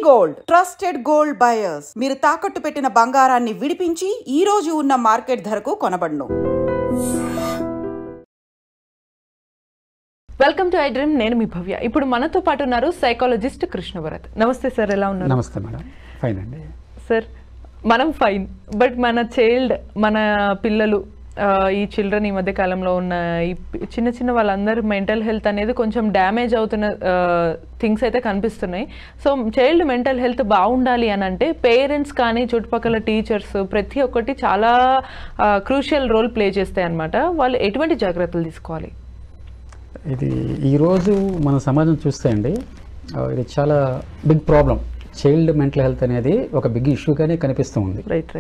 Gold trusted gold buyers. మీరు తాకట్టు పెట్టిన బంగారాన్ని విడిపించి ఈ రోజు ఉన్న మార్కెట్ ధరకు కొనబడును. Welcome to I dream. నేను మీ భవ్య. ఇప్పుడు మనతో పాటు ఉన్నారు సైకాలజిస్ట్ కృష్ణభరత్. నమస్తే సార్, ఎలా ఉన్నారు? నమస్తే మేడం, ఫైన్ అండి. సార్, మనం ఫైన్, బట్ మన మన పిల్లలు, ఈ చిల్డ్రన్ ఈ మధ్య కాలంలో ఉన్న ఈ చిన్న చిన్న వాళ్ళందరూ మెంటల్ హెల్త్ అనేది కొంచెం డ్యామేజ్ అవుతున్న థింగ్స్ అయితే కనిపిస్తున్నాయి. సో చైల్డ్ మెంటల్ హెల్త్ బాగుండాలి అని అంటే పేరెంట్స్ కానీ చుట్టుపక్కల టీచర్స్ ప్రతి ఒక్కటి చాలా క్రూషియల్ రోల్ ప్లే చేస్తాయి అన్నమాట. వాళ్ళు ఎటువంటి జాగ్రత్తలు తీసుకోవాలి? ఇది ఈరోజు మన సమాజం చూస్తే అండి, ఇది చాలా big problem. Child mental health అనేది ఒక బిగ్ ఇష్యూగానే కనిపిస్తూ ఉంది. రైట్.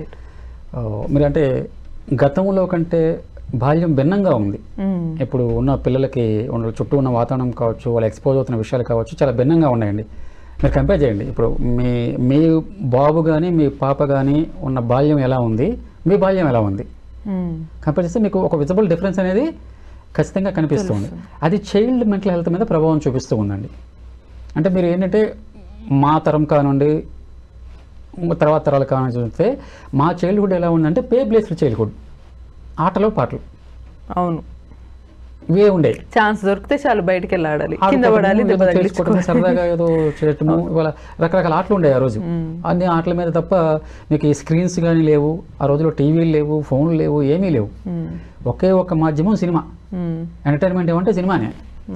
మీరు అంటే గతంలో కంటే బాల్యం భిన్నంగా ఉంది. ఇప్పుడు ఉన్న పిల్లలకి చుట్టూ ఉన్న వాతావరణం కావచ్చు, వాళ్ళు ఎక్స్పోజ్ అవుతున్న విషయాలు కావచ్చు, చాలా భిన్నంగా ఉన్నాయండి. మీరు కంపేర్ చేయండి. ఇప్పుడు మీ బాబు కానీ మీ పాప కానీ ఉన్న బాల్యం ఎలా ఉంది, మీ బాల్యం ఎలా ఉంది, కంపేర్ చేస్తే మీకు ఒక విజిబుల్ డిఫరెన్స్ అనేది ఖచ్చితంగా కనిపిస్తుంది. అది చైల్డ్ మెంటల్ హెల్త్ మీద ప్రభావం చూపిస్తూ ఉందండి. అంటే మీరు ఏంటంటే మా తరం కానుండి తర్వాత తరాలు కావాలని చూస్తే మా చైల్డ్హుడ్ ఎలా ఉందంటే పే బేస్డ్ చైల్డ్హుడ్, ఆటలు పాటలు. అవును, ఇవే ఉండేవి. ఛాన్స్ దొరికితే చాలు బయటికి వెళ్ళి ఆడాలి, కింద పడాలి, సరదాగా ఏదో చేయటము. ఇవాళ రకరకాల ఆటలు ఉండేవి ఆ రోజు. అన్ని ఆటల మీద తప్ప మీకు ఈ స్క్రీన్స్ కానీ లేవు. ఆ రోజులో టీవీలు లేవు, ఫోన్లు లేవు, ఏమీ లేవు. ఒకే ఒక మాధ్యమం సినిమా. ఎంటర్టైన్మెంట్ ఏమంటే సినిమానే.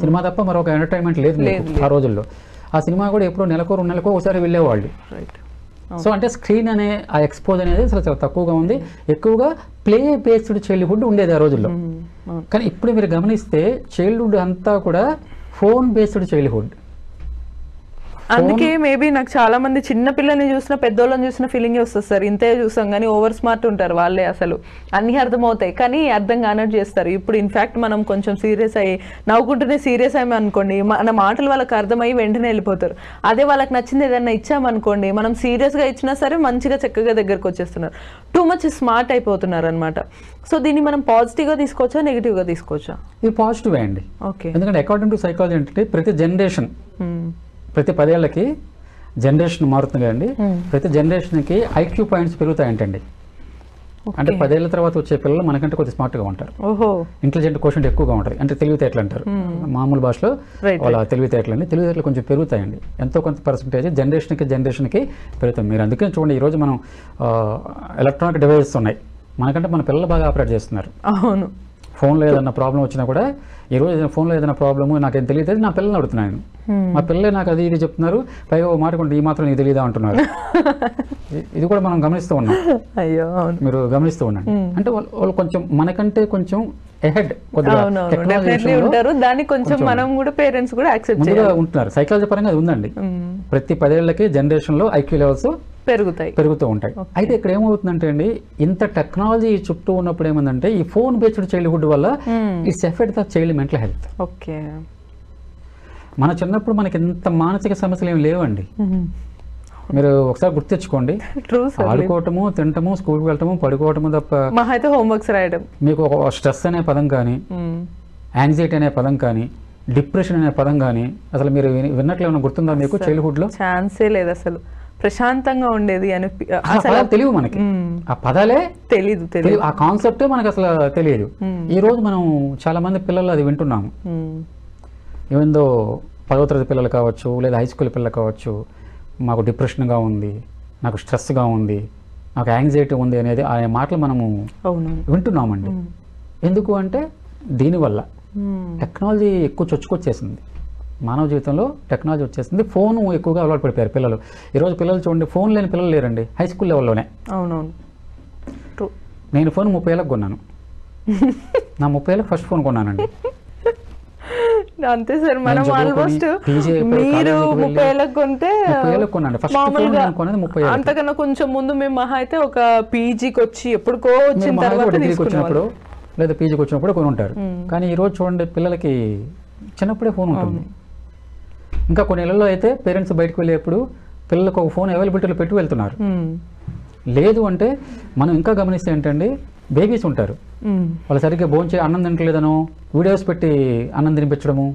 సినిమా తప్ప మరొక ఎంటర్టైన్మెంట్ లేదు ఆ రోజుల్లో. ఆ సినిమా కూడా ఎప్పుడో నెలకో 2 నెలకో ఒకసారి వెళ్ళేవాళ్ళు. సో అంటే స్క్రీన్ అనే ఆ ఎక్స్పోజ్ అనేది అసలు చాలా తక్కువగా ఉంది. ఎక్కువగా ప్లే బేస్డ్ చైల్డ్హుడ్ ఉండేది ఆ రోజుల్లో. కానీ ఇప్పుడు మీరు గమనిస్తే చైల్డ్హుడ్ అంతా కూడా ఫోన్ బేస్డ్ చైల్డ్హుడ్. అందుకే మేబీ నాకు చాలా మంది చిన్న పిల్లల్ని చూసిన పెద్దోళ్ళని చూసిన ఫీలింగ్ వస్తుంది సార్. ఇంతే చూసాం కానీ ఓవర్ స్మార్ట్ ఉంటారు వాళ్ళే, అసలు అన్ని అర్థమవుతాయి కానీ అర్థం కానట్టు చేస్తారు. ఇప్పుడు ఇన్ఫాక్ట్ మనం కొంచెం సీరియస్ అయ్యి నవ్వుకుంటూనే సీరియస్ అయ్యాము అనుకోండి, మన మాటలు వాళ్ళకి అర్థమయ్యి వెంటనే వెళ్ళిపోతారు. అదే వాళ్ళకి నచ్చింది ఏదైనా ఇచ్చామనుకోండి, మనం సీరియస్గా ఇచ్చినా సరే మంచిగా చక్కగా దగ్గరకు వచ్చేస్తున్నారు. టూ మచ్ స్మార్ట్ అయిపోతున్నారు అనమాట. సో దీన్ని మనం పాజిటివ్గా తీసుకోవచ్చా, నెగిటివ్గా తీసుకోవచ్చా? ఇది పాజిటివ్ అండి. ఓకే. ఎందుకంటే అకార్డింగ్ టు సైకాలజీ ఏంటంటే ప్రతి జనరేషన్, ప్రతి 10 ఏళ్ళకి జనరేషన్ మారుతుంది కదండి. ప్రతి జనరేషన్కి ఐక్యూ పాయింట్స్ పెరుగుతాయంటండి. అంటే 10 ఏళ్ళ తర్వాత వచ్చే పిల్లలు మనకంటే కొద్దిగా స్మార్ట్గా ఉంటారు. ఇంటెలిజెంట్ క్వశ్చన్ ఎక్కువగా ఉంటుంది. అంటే తెలివితేటలు అంటారు మామూలు భాషలో, వాళ్ళ తెలివితేటలు అండి. తెలివితేటలు కొంచెం పెరుగుతాయండి. ఎంతో కొంత పర్సెంటేజ్ జనరేషన్కి పెరుగుతాం. మీరు అందుకని చూడండి, ఈరోజు మనం ఎలక్ట్రానిక్ డివైసెస్ ఉన్నాయి, మనకంటే మన పిల్లలు బాగా ఆపరేట్ చేస్తున్నారు. అవును. ఫోన్లో ఏదైనా ప్రాబ్లం వచ్చినా కూడా, ఈరోజు ఏదైనా ఫోన్లో ఏదైనా ప్రాబ్లము నాకేం తెలియదు, నా పిల్లల్ని అడుగుతున్నాను. మా పిల్లలే నాకు అది ఇది చెప్తున్నారు, పైగా మాట్లాడుకుంటే ఈ మాత్రం నీకు తెలియదా అంటున్నారు. ఇది కూడా మనం గమనిస్తూ ఉన్నాం. అయ్యో, మీరు గమనిస్తూ ఉండండి. అంటే వాళ్ళు కొంచెం మనకంటే కొంచెం ఎహెడ్ దాన్ని కొంచెం మనం కూడా పేరెంట్స్ కూడా యాక్సెప్ట్ ఉంటున్నారు. సైకాలజీ పరంగా అది ఉందండి. ప్రతి 10 ఏళ్ళకి జనరేషన్లో ఐక్యూ లెవెల్స్ పెరుగుతూ ఉంటాయి. అయితే ఇక్కడ ఏమవుతుందంటే అండి, ఇంత టెక్నాలజీ చుట్టూ ఉన్నప్పుడు ఏమందంటే ఈ ఫోన్ బేస్డ్ చైల్డ్హుడ్ వల్ల it's effect the child mental health. Okay. మన చిన్నప్పుడు మనకి ఇంత మానసిక సమస్యలు ఏమి లేవండి. మీరు ఒకసారి గుర్తు తెచ్చుకోండి, ఆడుకోవటము, తినటము, స్కూల్కి వెళ్ళటము, పడుకోవటము తప్ప హోంవర్క్స్ రాయడం. మీకు ఒక స్ట్రెస్ అనే పదం కానీ, యాంగ్జైటీ అనే పదం కానీ, డిప్రెషన్ అనే పదం కానీ అసలు మీరు విన్నట్లు ఏమైనా గుర్తుందా మీకు? చైల్డ్హుడ్ లో ఛాన్సే లేదు. అసలు ప్రశాంతంగా ఉండేది అని తెలియదు మనకి. ఆ పదాలే తెలియదు, ఆ కాన్సెప్టే మనకు అసలు తెలియదు. ఈ రోజు మనం చాలా మంది పిల్లలు అది వింటున్నాము. ఏమైందో 10వ తరగతి పిల్లలు కావచ్చు, లేదా హై స్కూల్ పిల్లలు కావచ్చు, మాకు డిప్రెషన్గా ఉంది, నాకు స్ట్రెస్గా ఉంది, నాకు యాంగ్జైటీ ఉంది అనేది ఆ మాటలు మనము వింటున్నామండి. ఎందుకు అంటే దీనివల్ల టెక్నాలజీ ఎక్కువ చొచ్చుకొచ్చేసింది. మానవ జీవితంలో టెక్నాలజీ వచ్చేసింది. ఫోన్ ఎక్కువగా అలవాటు పడిపోయారు పిల్లలు. ఈరోజు పిల్లలు చూడండి, ఫోన్ లేని పిల్లలు లేరండి హై స్కూల్ లెవెల్లోనే. అవునవును. నేను ఫోన్ 30 ఏళ్ళకి కొన్నాను. నా 30 ఏళ్ళకి ఫస్ట్ ఫోన్ కొన్నానండి. అంతే సార్, మనం ఆల్మోస్ట్ మీరు 30 ఏళ్ళకి కొంటే అంతకన్నా కొంచెం ముందు మేము మహా అయితే ఒక పీజీకి వచ్చి ఎప్పుడుకో వచ్చిన తర్వాత డిగ్రీకి వచ్చినప్పుడు లేదా పీజీకి వచ్చినప్పుడు కొని ఉంటారు. కానీ ఈరోజు చూడండి పిల్లలకి చిన్నప్పుడే ఫోన్ ఉంటుంది. ఇంకా కొన్ని ఇళ్లలో అయితే పేరెంట్స్ బయటకు వెళ్ళేప్పుడు పిల్లలకు ఒక ఫోన్ అవైలబిలిటీలో పెట్టి వెళ్తున్నారు. లేదు అంటే మనం ఇంకా గమనిస్తే ఏంటండి, బేబీస్ ఉంటారు, వాళ్ళు సరిగ్గా భోంచే అన్నం తినట్లేదనో వీడియోస్ పెట్టి అన్నం తినిపించడము,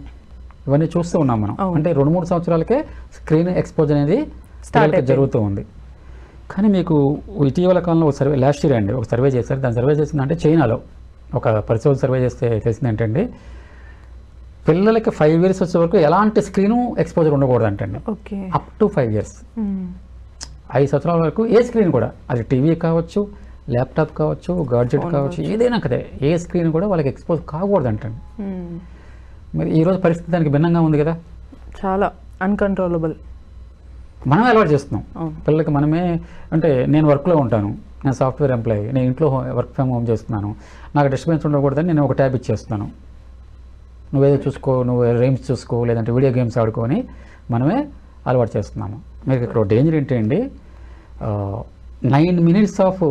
ఇవన్నీ చూస్తూ ఉన్నాం మనం. అంటే 2-3 సంవత్సరాలకే స్క్రీన్ ఎక్స్పోజ్ అనేది పిల్లలకి జరుగుతూ ఉంది. కానీ మీకు ఇటీవల కాలంలో ఒక సర్వే, లాస్ట్ ఇయర్ అండి ఒక సర్వే చేశారు. దాని సర్వే చేసిందంటే చైనాలో ఒక పరిశోధన సర్వే చేస్తే తెలిసింది ఏంటంటే పిల్లలకి 5 years వచ్చే వరకు ఎలాంటి స్క్రీను ఎక్స్పోజర్ ఉండకూడదు అంటండి. అప్ టు 5 years, 5 సంవత్సరాల వరకు ఏ స్క్రీన్ కూడా, అది టీవీ కావచ్చు, ల్యాప్టాప్ కావచ్చు, గాడ్జెట్ కావచ్చు, ఏదైనా కదే ఏ స్క్రీన్ కూడా వాళ్ళకి ఎక్స్పోజ్ కాకూడదు అంటండి. మరి ఈరోజు పరిస్థితి దానికి భిన్నంగా ఉంది కదా, చాలా అన్కంట్రోలబుల్. మనమే అలవాటు చేస్తున్నాం పిల్లలకి. మనమే అంటే నేను వర్క్లో ఉంటాను, నేను సాఫ్ట్వేర్ ఎంప్లాయీ, నేను ఇంట్లో వర్క్ ఫ్రమ్ హోమ్ చేస్తున్నాను, నాకు డిస్టర్బెన్స్ ఉండకూడదని నేను ఒక ట్యాబ్ ఇచ్చేస్తున్నాను, నువ్వేదో చూసుకో, నువ్వు రైమ్స్ చూసుకో, లేదంటే వీడియో గేమ్స్ ఆడుకొని మనమే అలవాటు చేస్తున్నాము. మీకు ఇక్కడ డేంజర్ ఏంటండి, 9 minutes of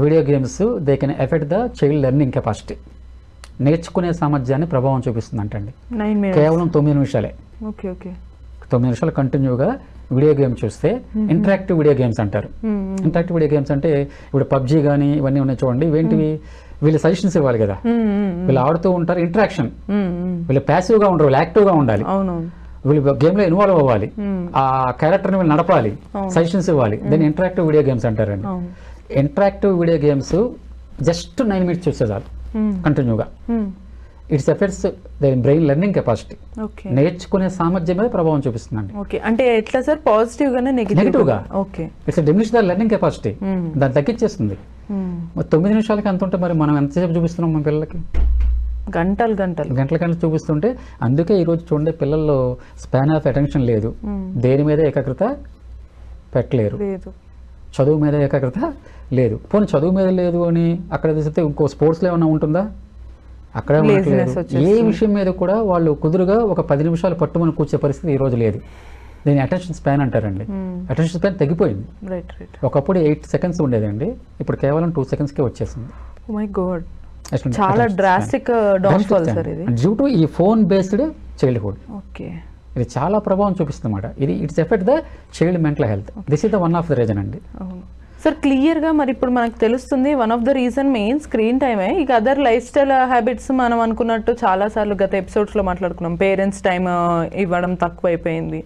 video games they can affect the child learning capacity. నేర్చుకునే సామర్థ్యాన్ని ప్రభావం చూపిస్తుంది అంటండి. కేవలం 9 నిమిషాలే. 9 నిమిషాలు కంటిన్యూగా వీడియో గేమ్ చూస్తే ఇంటరాక్టివ్ వీడియో గేమ్స్ అంటారు. ఇంటరాక్టివ్ వీడియో గేమ్స్ అంటే ఇప్పుడు పబ్జీ కానీ ఇవన్నీ ఉన్నాయి చూడండి, ఇవేంటివి, వీళ్ళు సజెషన్స్ ఇవ్వాలి కదా, వీళ్ళు ఆడుతూ ఉంటారు, ఇంటరాక్షన్, వీళ్ళు ప్యాసివ్గా ఉండరు, వీళ్ళు యాక్టివ్గా ఉండాలి, వీళ్ళు గేమ్లో ఇన్వాల్వ్ అవ్వాలి, ఆ క్యారెక్టర్ని వీళ్ళు నడపాలి, సజెషన్స్ ఇవ్వాలి, దాన్ని ఇంటరాక్టివ్ వీడియో గేమ్స్ అంటారండి. Interactive video games just 9 minutes చూస్తే చాలు కంటిన్యూగా. Its effects the brain learning capacity, నేర్చుకునే సామర్థ్యం మీద ప్రభావం చూపిస్తుందండి. అంటే ఎట్లా సార్, పాజిటివ్ గానే నెగిటివ్ గా? It's diminish the learning capacity, దాన్ని తగ్గించేస్తుంది. 9 నిమిషాలకి ఎంత ఉంటే మరి మనం ఎంతసేపు చూపిస్తున్నాం మన పిల్లలకి? గంటలు చూపిస్తుంటే, అందుకే ఈరోజు చూడండి పిల్లల్లో స్పాన్ ఆఫ్ అటెన్షన్ లేదు, దేని మీద ఏకాగ్రత పెట్టలేరు, చదువు మీద ఏకాగ్రత లేదు. పోనీ చదువు మీద లేదు అని అక్కడ తెలిస్తే ఇంకో స్పోర్ట్స్లో ఏమైనా ఉంటుందా? అక్కడ ఏ విషయం మీద కూడా వాళ్ళు కుదురుగా ఒక 10 నిమిషాలు పట్టుమని కూర్చే పరిస్థితి ఈరోజు లేదు. దీన్ని అటెన్షన్ స్పాన్ అంటారండి. అటెన్షన్ స్పాన్ తగ్గిపోయింది. ఒకప్పుడు 8 seconds ఉండేదండి, ఇప్పుడు కేవలం 2 secondsకే వచ్చేసింది. చాలా డ్రాస్టిక్ డౌన్ఫాల్ సార్ ఇది, డ్యూ టు ఈ ఫోన్ బేస్డ్ చైల్డ్హుడ్. ఇది చాలా ప్రభావం చూపిస్తుంది అన్నమాట. ఇది it's effect the child mental health. This is the one of the reason అండి. సార్ క్లియర్గా మరి ఇప్పుడు మనకు తెలుస్తుంది one of the reason main screen టైమే. ఇక అదర్ లైఫ్ స్టైల్ హ్యాబిట్స్ మనం అనుకున్నట్టు చాలాసార్లు గత ఎపిసోడ్స్లో మాట్లాడుకున్నాం, పేరెంట్స్ టైం ఇవ్వడం తక్కువైపోయింది,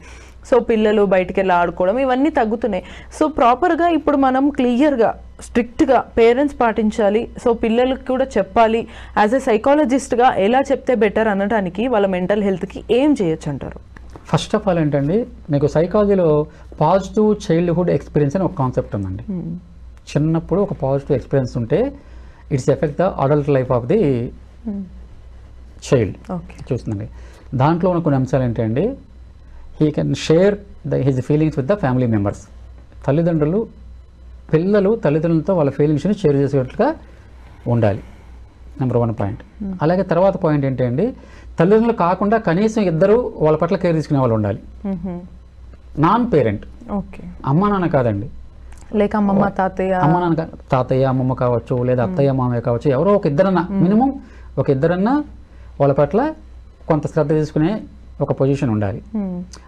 సో పిల్లలు బయటికి వెళ్ళి ఆడుకోవడం ఇవన్నీ తగ్గుతున్నాయి. సో ప్రాపర్గా ఇప్పుడు మనం క్లియర్గా స్ట్రిక్ట్గా పేరెంట్స్ పాటించాలి, సో పిల్లలకి కూడా చెప్పాలి, యాజ్ ఎ సైకాలజిస్ట్గా ఎలా చెప్తే బెటర్ అనడానికి వాళ్ళ మెంటల్ హెల్త్కి ఏం చేయొచ్చు అంటారు? ఫస్ట్ ఆఫ్ ఆల్ ఏంటండి, మీకు సైకాలజీలో పాజిటివ్ చైల్డ్హుడ్ ఎక్స్పీరియన్స్ అని ఒక కాన్సెప్ట్ ఉందండి. చిన్నప్పుడు ఒక పాజిటివ్ ఎక్స్పీరియన్స్ ఉంటే it's effect the adult life of the child. చూస్తుందండి దాంట్లో ఉన్న కొన్ని అంశాలు ఏంటండి, he can share his feelings with the family members. పిల్లలు తల్లిదండ్రులతో వాళ్ళ ఫీలింగ్స్ని షేర్ చేసేటట్టుగా ఉండాలి, నెంబర్ 1 పాయింట్. అలాగే తర్వాత పాయింట్ ఏంటండి, తల్లిదండ్రులు కాకుండా కనీసం ఇద్దరు వాళ్ళ పట్ల కేర్ తీసుకునే వాళ్ళు ఉండాలి. నాన్ పేరెంట్, అమ్మ నాన్న కాదండి, లేక అమ్మమ్మ తాతయ్య అమ్మమ్మ కావచ్చు, లేదా అత్తయ్య మామయ్య కావచ్చు, ఎవరో ఒక ఇద్దరన్నా, మినిమం ఒక ఇద్దరన్నా వాళ్ళ పట్ల కొంత శ్రద్ధ తీసుకునే ఒక పొజిషన్ ఉండాలి.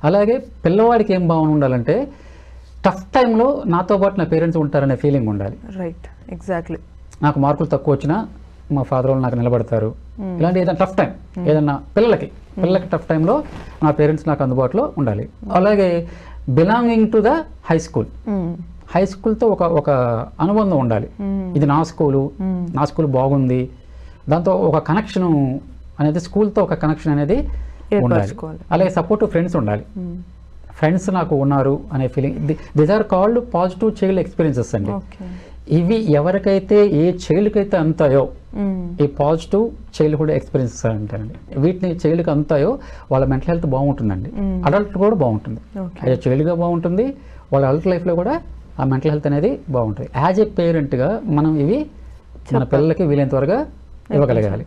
అలాగే పిల్లవాడికి ఏం భావన ఉండాలంటే, టఫ్ టైంలో నాతో పాటు నా పేరెంట్స్ ఉంటారనే ఫీలింగ్ ఉండాలి. Right, exactly. నాకు మార్కులు తక్కువ వచ్చినా మా ఫాదర్ వాళ్ళు నాకు నిలబడతారు, ఇలాంటి ఏదైనా టఫ్ టైం, ఏదన్నా పిల్లలకి టఫ్ టైంలో నా పేరెంట్స్ నాకు అందుబాటులో ఉండాలి. అలాగే బిలాంగింగ్ టు ద హై స్కూల్తో ఒక అనుబంధం ఉండాలి. ఇది నా స్కూల్ బాగుంది, దాంతో ఒక కనెక్షన్ అనేది, స్కూల్తో ఒక కనెక్షన్ అనేది ఉండాలి. అలాగే సపోర్టివ్ ఫ్రెండ్స్ ఉండాలి, ఫ్రెండ్స్ నాకు ఉన్నారు అనే feeling. These are called positive child experiences అండి. ఇవి ఎవరికైతే ఏ చైల్డ్కి అయితే అంతాయో ఈ పాజిటివ్ చైల్డ్హుడ్ ఎక్స్పీరియన్సెస్ అంటారండి, వీటిని చైల్డ్కి అంతాయో వాళ్ళ మెంటల్ హెల్త్ బాగుంటుందండి, అడల్ట్ కూడా బాగుంటుంది. అదే చైల్డ్గా బాగుంటుంది, వాళ్ళ అడల్ట్ లైఫ్లో కూడా ఆ మెంటల్ హెల్త్ అనేది బాగుంటుంది. యాజ్ ఏ పేరెంట్గా మనం ఇవి మన పిల్లలకి వీలైనంత త్వరగా ఇవ్వగలగాలి.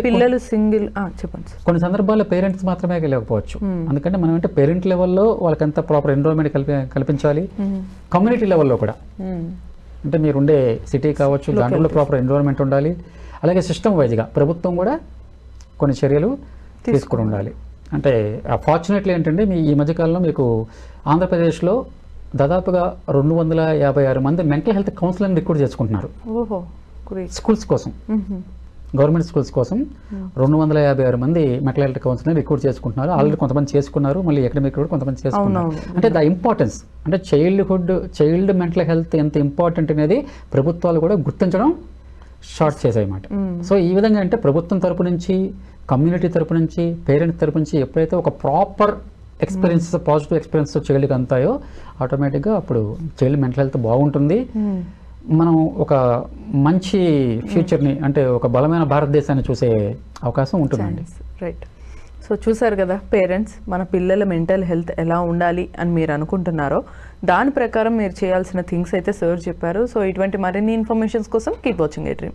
పిల్లలు సింగిల్ చెప్పండి. కొన్ని సందర్భాల్లో పేరెంట్స్ మాత్రమే లేకపోవచ్చు, ఎందుకంటే మనం అంటే పేరెంట్ లెవెల్లో వాళ్ళకంతా ప్రాపర్ ఎన్విరాన్మెంట్ కల్పించాలి, కమ్యూనిటీ లెవెల్లో కూడా, అంటే మీరుండే సిటీ కావచ్చు దాంట్లో ప్రాపర్ ఎన్విరాన్మెంట్ ఉండాలి. అలాగే సిస్టమ్ వైజ్గా ప్రభుత్వం కూడా కొన్ని చర్యలు తీసుకుని ఉండాలి. అంటే ఫార్చునేట్లీ ఏంటంటే ఈ మధ్యకాలంలో మీకు ఆంధ్రప్రదేశ్లో దాదాపుగా 256 మంది మెంటల్ హెల్త్ కౌన్సిలర్ని రిక్రూట్ చేసుకుంటున్నారు స్కూల్స్ కోసం. గవర్నమెంట్ స్కూల్స్ కోసం 256 మంది మెంటల్ హెల్త్ కౌన్సిలర్ రిక్రూట్ చేసుకుంటున్నారు. ఆల్రెడీ కొంతమంది చేసుకున్నారు, మళ్ళీ అకాడమిక్ కూడా కొంతమంది చేసుకున్నారు. అంటే ద ఇంపార్టెన్స్ అంటే చైల్డ్ మెంటల్ హెల్త్ ఎంత ఇంపార్టెంట్ అనేది ప్రభుత్వాలు కూడా గుర్తించడం స్టార్ట్ చేసాయన్నమాట. సో ఈ విధంగా అంటే ప్రభుత్వం తరపు నుంచి, కమ్యూనిటీ తరపు నుంచి, పేరెంట్స్ తరపు నుంచి ఎప్పుడైతే ఒక ప్రాపర్ ఎక్స్పీరియన్స్, పాజిటివ్ ఎక్స్పీరియన్స్ చైల్డ్కి అంతాయో ఆటోమేటిక్గా అప్పుడు చైల్డ్ మెంటల్ హెల్త్ బాగుంటుంది. మనం ఒక మంచి ఫ్యూచర్ని అంటే ఒక బలమైన భారతదేశాన్ని చూసే అవకాశం ఉంటుందండి. రైట్. సో చూసారు కదా పేరెంట్స్, మన పిల్లల మెంటల్ హెల్త్ ఎలా ఉండాలి అని మీరు అనుకుంటున్నారో దాని ప్రకారం మీరు చేయాల్సిన థింగ్స్ అయితే సార్ చెప్పారు. సో ఇటువంటి మరిన్ని ఇన్ఫర్మేషన్స్ కోసం కీప్ వాచింగ్ ఏ డ్రీమ్.